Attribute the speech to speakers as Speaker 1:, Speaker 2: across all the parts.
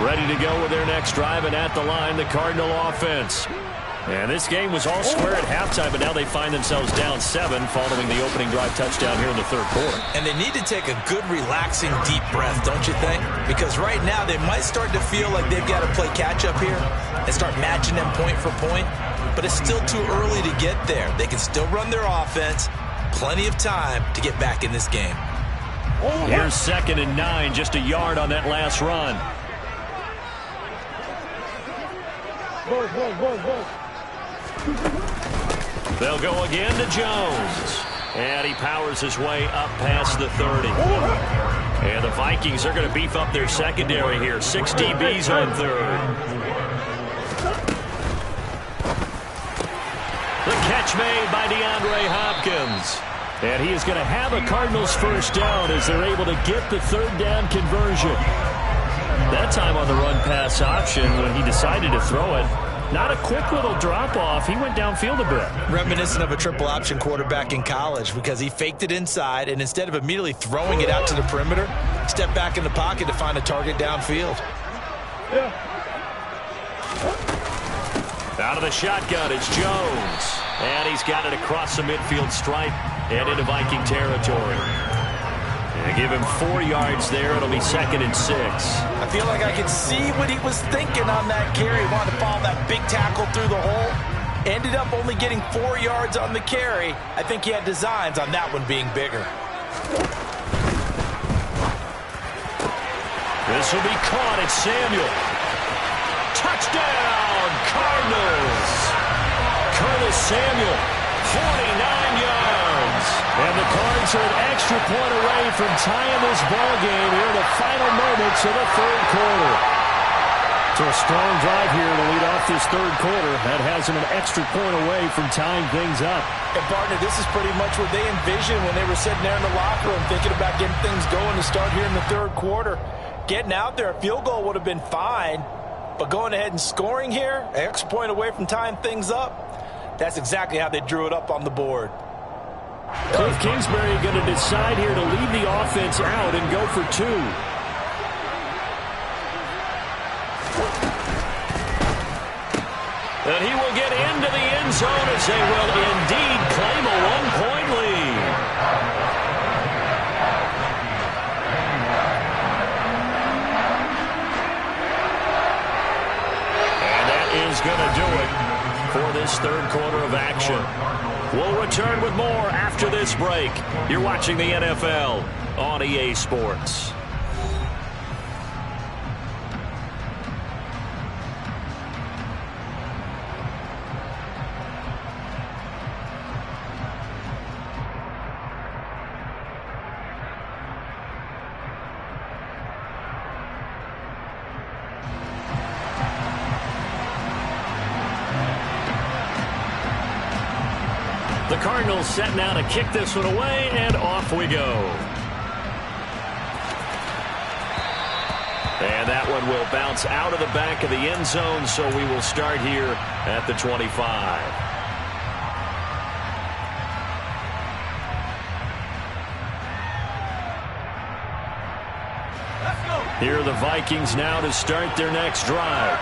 Speaker 1: Ready to go with their next drive, and at the line, the Cardinal offense. And this game was all square at halftime, but now they find themselves down 7 following the opening drive touchdown here in the third quarter.
Speaker 2: And they need to take a good, relaxing, deep breath, don't you think? Because right now they might start to feel like they've got to play catch-up here and start matching them point for point. But it's still too early to get there. They can still run their offense. Plenty of time to get back in this game.
Speaker 1: Here's 2nd and 9, just a yard on that last run. They'll go again to Jones. And he powers his way up past the 30. And the Vikings are going to beef up their secondary here. 6 DBs on third. The catch made by DeAndre Hopkins. And he is going to have a Cardinals first down as they're able to get the third down conversion. That time on the run pass option when he decided to throw it. Not a quick little drop-off. He went downfield a bit.
Speaker 2: Reminiscent of a triple option quarterback in college because he faked it inside, and instead of immediately throwing it out to the perimeter, stepped back in the pocket to find a target downfield.
Speaker 1: Out of the shotgun, it's Jones. And he's got it across the midfield stripe and into Viking territory. And give him 4 yards there. It'll be 2nd and 6.
Speaker 2: I feel like I can see what he was thinking on that carry. He wanted to follow that big tackle through the hole. Ended up only getting 4 yards on the carry. I think he had designs on that one being bigger.
Speaker 1: This will be caught. It's Samuel. Touchdown, Cardinals. Curtis Samuel, 49 yards. And the Cards are an extra point away from tying this ball game here in the final moments of the third quarter. So a strong drive here to lead off this third quarter. That has them an extra point away from tying things up.
Speaker 2: And, partner, this is pretty much what they envisioned when they were sitting there in the locker room thinking about getting things going to start here in the third quarter. Getting out there, a field goal would have been fine. But going ahead and scoring here, an extra point away from tying things up, that's exactly how they drew it up on the board.
Speaker 1: Cliff Kingsbury going to decide here to leave the offense out and go for 2. And he will get into the end zone as they will indeed claim a 1-point lead. And that is going to do it for this third quarter of action. We'll return with more after this break. You're watching the NFL on EA Sports. The Cardinals set now to kick this one away, and off we go. And that one will bounce out of the back of the end zone, so we will start here at the 25. Here are the Vikings now to start their next drive.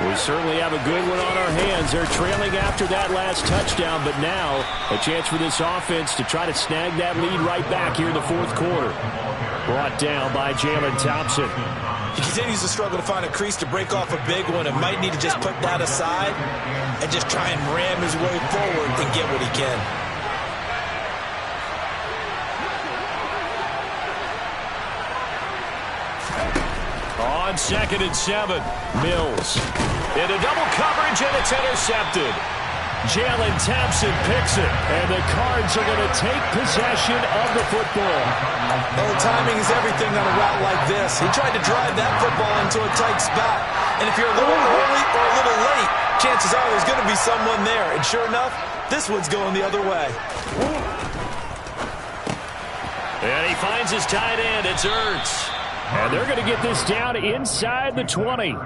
Speaker 1: We certainly have a good one on our hands. They're trailing after that last touchdown, but now a chance for this offense to try to snag that lead right back here in the fourth quarter. Brought down by Jalen Thompson.
Speaker 2: He continues to struggle to find a crease to break off a big one and might need to just put that aside and just try and ram his way forward and get what he can.
Speaker 1: On 2nd and 7, Mills into double coverage, and it's intercepted. Jalen Thompson picks it, and the Cards are going to take possession of the football.
Speaker 2: Well, timing is everything on a route like this. He tried to drive that football into a tight spot, and if you're a little early or a little late, chances are there's going to be someone there. And sure enough, this one's going the other way.
Speaker 1: And he finds his tight end. It's Ertz. And they're going to get this down inside the 20.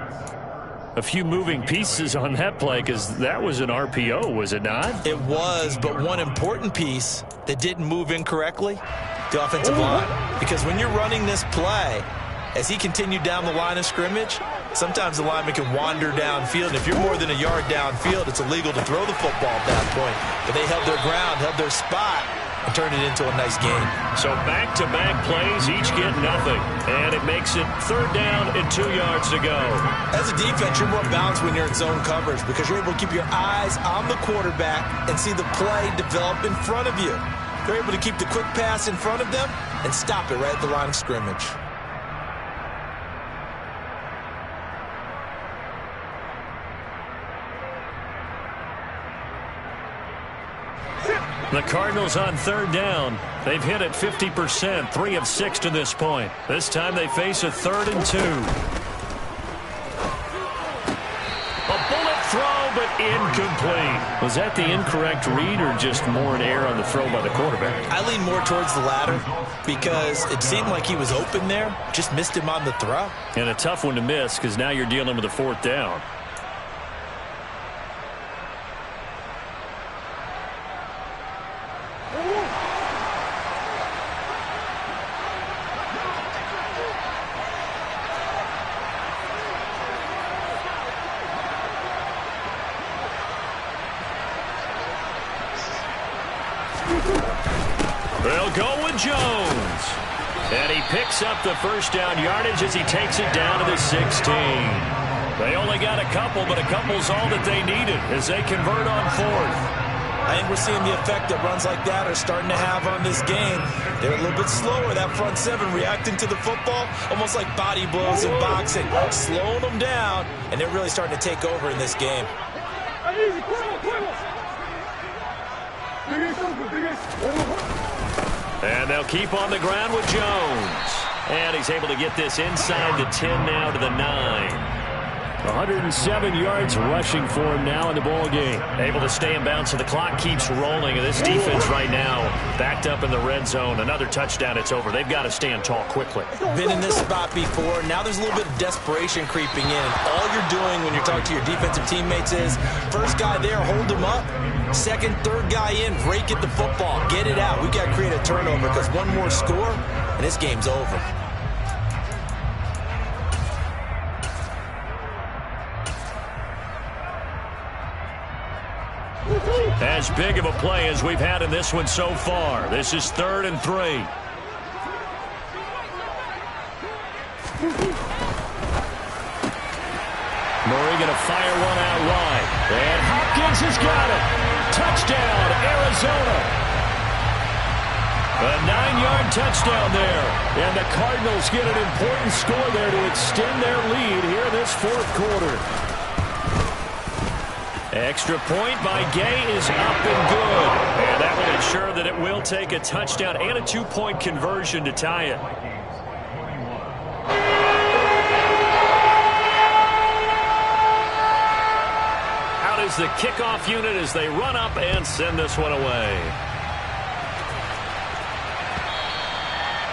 Speaker 1: A few moving pieces on that play because that was an RPO, was it not?
Speaker 2: It was, but one important piece that didn't move incorrectly, the offensive line. Because when you're running this play, as he continued down the line of scrimmage, sometimes the lineman can wander downfield. And if you're more than a yard downfield, it's illegal to throw the football at that point. But they held their ground, held their spot, and turned it into a nice game.
Speaker 1: So back-to-back plays, each get nothing. And it makes it 3rd down and 2 yards to go.
Speaker 2: As a defense, you're more balanced when you're in zone coverage because you're able to keep your eyes on the quarterback and see the play develop in front of you. They're able to keep the quick pass in front of them and stop it right at the line of scrimmage.
Speaker 1: The Cardinals on 3rd down. They've hit it 50%, 3 of 6 to this point. This time they face a 3rd and 2. A bullet throw, but incomplete. Was that the incorrect read or just more an error on the throw by the quarterback?
Speaker 2: I lean more towards the latter because it seemed like he was open there, just missed him on the throw.
Speaker 1: And a tough one to miss because now you're dealing with a 4th down. They'll go with Jones. And he picks up the 1st down yardage as he takes it down to the 16. They only got a couple, but a couple's all that they needed as they convert on 4th.
Speaker 2: I think we're seeing the effect that runs like that are starting to have on this game. They're a little bit slower, that front 7, reacting to the football, almost like body blows in boxing, slowing them down, and they're really starting to take over in this game.
Speaker 1: And they'll keep on the ground with Jones. And he's able to get this inside the 10 now to the 9. 107 yards rushing for him now in the ball game. Able to stay in bounds, so the clock keeps rolling. And this defense right now backed up in the red zone. Another touchdown, it's over. They've got to stand tall quickly.
Speaker 2: Been in this spot before. Now there's a little bit of desperation creeping in. All you're doing when you're talking to your defensive teammates is, first guy there, hold him up. Second, third guy in, rake at the football. Get it out. We've got to create a turnover because one more score, and this game's over.
Speaker 1: As big of a play as we've had in this one so far. This is 3rd and 3. Murray going to fire one out wide. And Hopkins has got it. Touchdown, Arizona. A 9-yard touchdown there. And the Cardinals get an important score there to extend their lead here in this 4th quarter. Extra point by Gay is up and good. And that will ensure that it will take a touchdown and a 2-point conversion to tie it. Out is the kickoff unit as they run up and send this one away.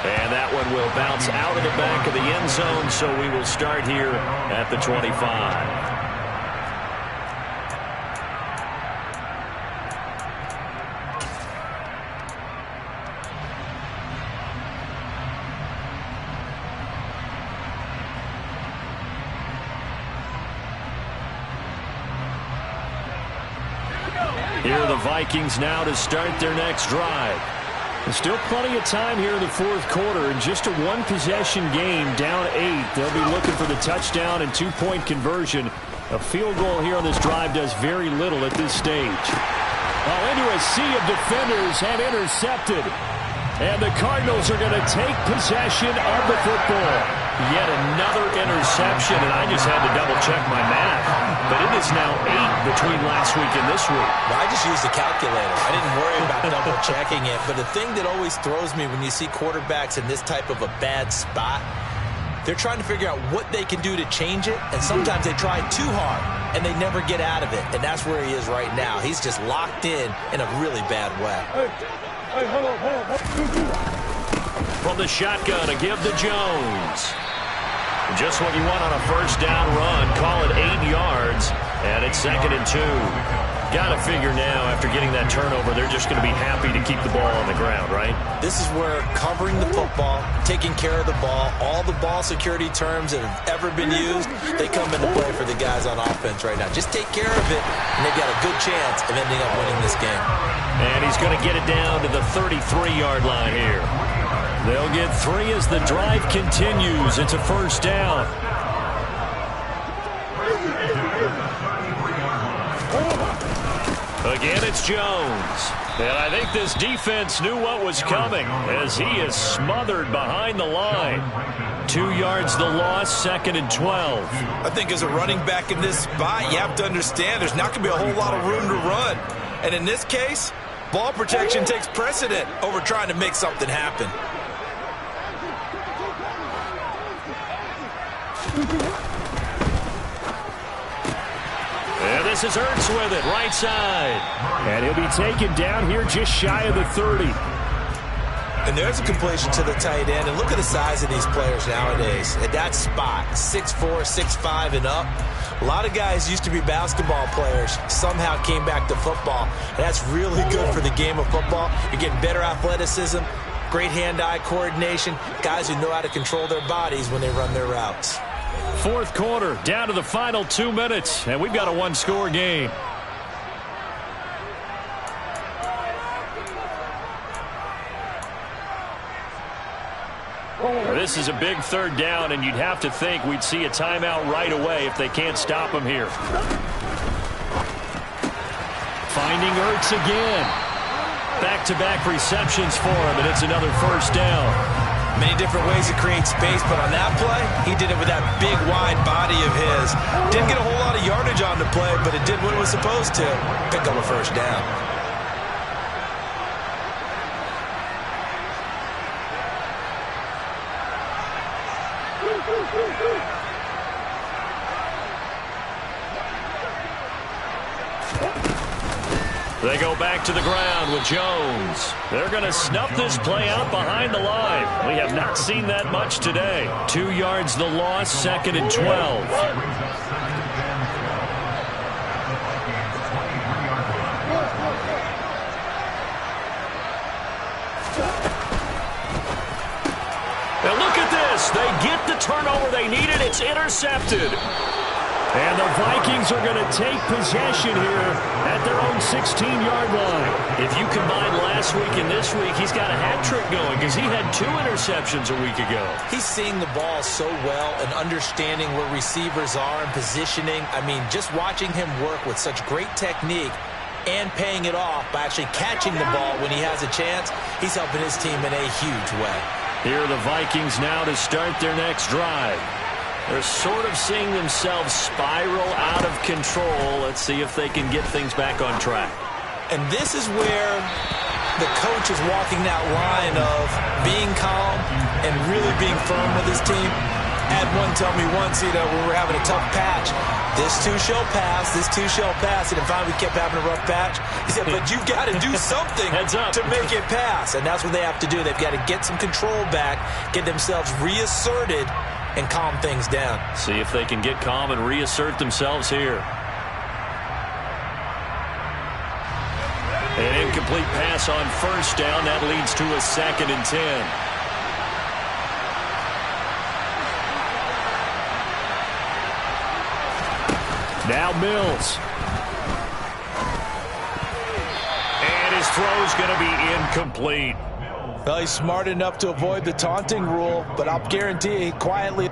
Speaker 1: And that one will bounce out of the back of the end zone, so we will start here at the 25. Here are the Vikings now to start their next drive. There's still plenty of time here in the 4th quarter. In just a 1-possession game, down 8. They'll be looking for the touchdown and 2-point conversion. A field goal here on this drive does very little at this stage. Well, into a sea of defenders and intercepted. And the Cardinals are going to take possession of the football. Yet another interception, and I just had to double-check my math. But it is now 8 between last week and this week.
Speaker 2: Well, I just used a calculator. I didn't worry about double-checking it. But the thing that always throws me when you see quarterbacks in this type of a bad spot, they're trying to figure out what they can do to change it, and sometimes they try too hard, and they never get out of it. And that's where he is right now. He's just locked in a really bad way.
Speaker 3: Hey, hold on.
Speaker 1: From the shotgun to give to Jones. Just what you want on a 1st down run. Call it 8 yards, and it's 2nd and 2. Got to figure now, after getting that turnover, they're just going to be happy to keep the ball on the ground, right?
Speaker 2: This is where covering the football, taking care of the ball, all the ball security terms that have ever been used, they come into play for the guys on offense right now. Just take care of it, and they've got a good chance of ending up winning this game.
Speaker 1: And he's going to get it down to the 33-yard line here. They'll get 3 as the drive continues. It's a first down. Again, it's Jones. And I think this defense knew what was coming as he is smothered behind the line. 2 yards the loss, 2nd and 12.
Speaker 2: I think as a running back in this spot, you have to understand there's not going to be a whole lot of room to run. And in this case, ball protection takes precedent over trying to make something happen.
Speaker 1: And this is Ertz with it, right side. And he'll be taken down here just shy of the 30.
Speaker 2: And there's a completion to the tight end. And look at the size of these players nowadays. At that spot, 6'4", 6'5", and up. A lot of guys used to be basketball players, somehow came back to football. And that's really good for the game of football. You're getting better athleticism, great hand-eye coordination, guys who know how to control their bodies when they run their routes.
Speaker 1: 4th quarter, down to the final 2 minutes, and we've got a one-score game. This is a big 3rd down, and you'd have to think we'd see a timeout right away if they can't stop him here. Finding Ertz again. Back-to-back receptions for him, and it's another first down.
Speaker 2: Many different ways to create space, but on that play, he did it with that big, wide body of his. Didn't get a whole lot of yardage on the play, but it did what it was supposed to. Pick up a first down.
Speaker 1: They go back to the ground with Jones. They're going to snuff this play out behind the line. We have not seen that much today. 2 yards the loss, 2nd and 12. And look at this. They get the turnover they needed. It's intercepted. And the Vikings are going to take possession here at their own 16-yard line. If you combine last week and this week, he's got a hat trick going because he had 2 interceptions a week ago.
Speaker 2: He's seeing the ball so well and understanding where receivers are and positioning. I mean, just watching him work with such great technique and paying it off by actually catching the ball when he has a chance, he's helping his team in a huge way.
Speaker 1: Here are the Vikings now to start their next drive. They're sort of seeing themselves spiral out of control. Let's see if they can get things back on track.
Speaker 2: And this is where the coach is walking that line of being calm and really being firm with his team. I had one tell me once, when we were having a tough patch, this too shall pass, this too shall pass. And then finally we kept having a rough patch. He said, but you've got to do something to make it pass. And that's what they have to do. They've got to get some control back, get themselves reasserted, and calm things down.
Speaker 1: See if they can get calm and reassert themselves here. An incomplete pass on first down. That leads to a 2nd and 10. Now Mills. And his throw's going to be incomplete.
Speaker 2: Well, he's smart enough to avoid the taunting rule, but I'll guarantee he quietly...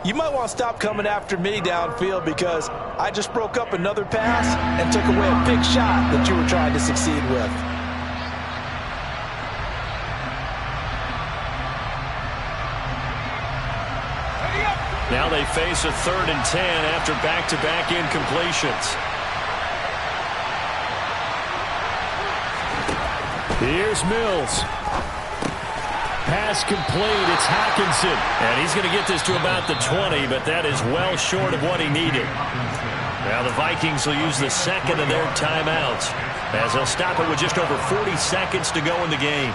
Speaker 2: You might want to stop coming after me downfield because I just broke up another pass and took away a big shot that you were trying to succeed with.
Speaker 1: Now they face a 3rd and 10 after back-to-back incompletions. Here's Mills. Pass complete. It's Hockenson. And he's going to get this to about the 20, but that is well short of what he needed. Now the Vikings will use the second of their timeouts as they'll stop it with just over 40 seconds to go in the game.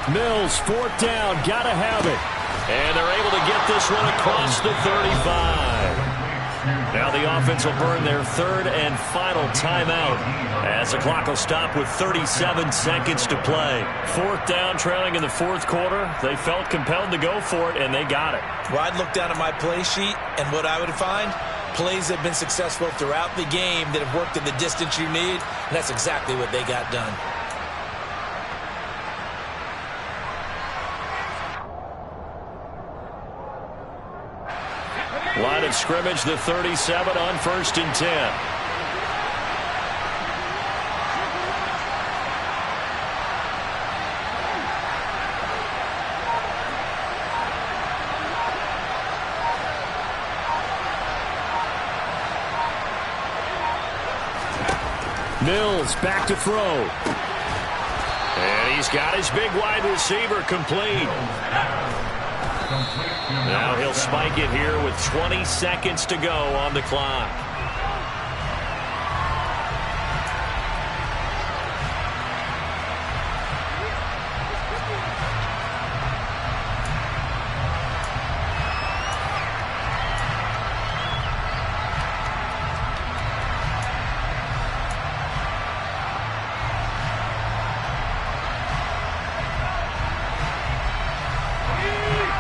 Speaker 1: Mills, 4th down, gotta have it. And they're able to get this one across the 35. Now the offense will burn their 3rd and final timeout as the clock will stop with 37 seconds to play. 4th down, trailing in the 4th quarter. They felt compelled to go for it, and they got it.
Speaker 2: Well, I'd look down at my play sheet, and what I would find, plays that have been successful throughout the game that have worked in the distance you need, and that's exactly what they got done.
Speaker 1: Line of scrimmage, the 37 on 1st and 10. Mills back to throw. And he's got his big wide receiver complete. Now he'll spike it here with 20 seconds to go on the clock.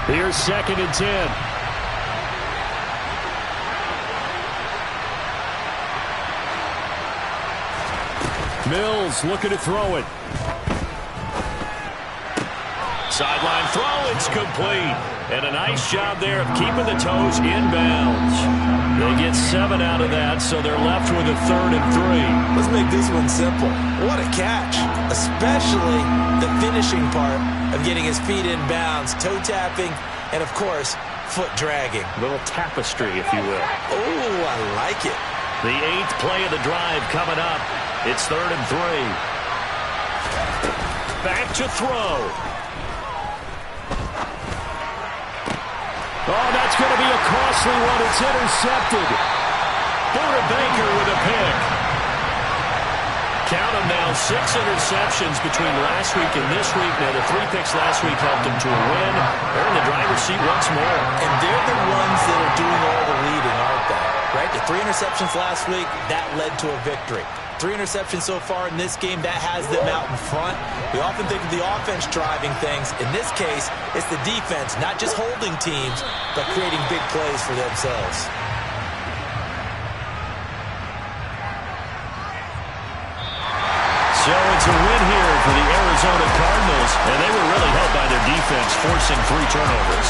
Speaker 1: Here's 2nd and 10. Mills looking to throw it. Sideline throw, it's complete. And a nice job there of keeping the toes inbounds. They get 7 out of that, so they're left with a 3rd and 3.
Speaker 2: Let's make this one simple. What a catch, especially the finishing part of getting his feet in bounds, toe tapping, and of course, foot dragging.
Speaker 1: A little tapestry, if you will.
Speaker 2: Oh, I like it.
Speaker 1: The 8th play of the drive coming up. It's 3rd and 3. Back to throw. Oh, that's going to be a costly one. It's intercepted. Buda Baker with a pick. Count them now, 6 interceptions between last week and this week. Now, the 3 picks last week helped them to a win. They're in the driver's seat once more.
Speaker 2: And they're the ones that are doing all the leading, aren't they? Right? The 3 interceptions last week, that led to a victory. 3 interceptions so far in this game, that has them out in front. We often think of the offense driving things. In this case, it's the defense, not just holding teams, but creating big plays for themselves.
Speaker 1: So it's a win here for the Arizona Cardinals, and they were really helped by their defense, forcing 3 turnovers.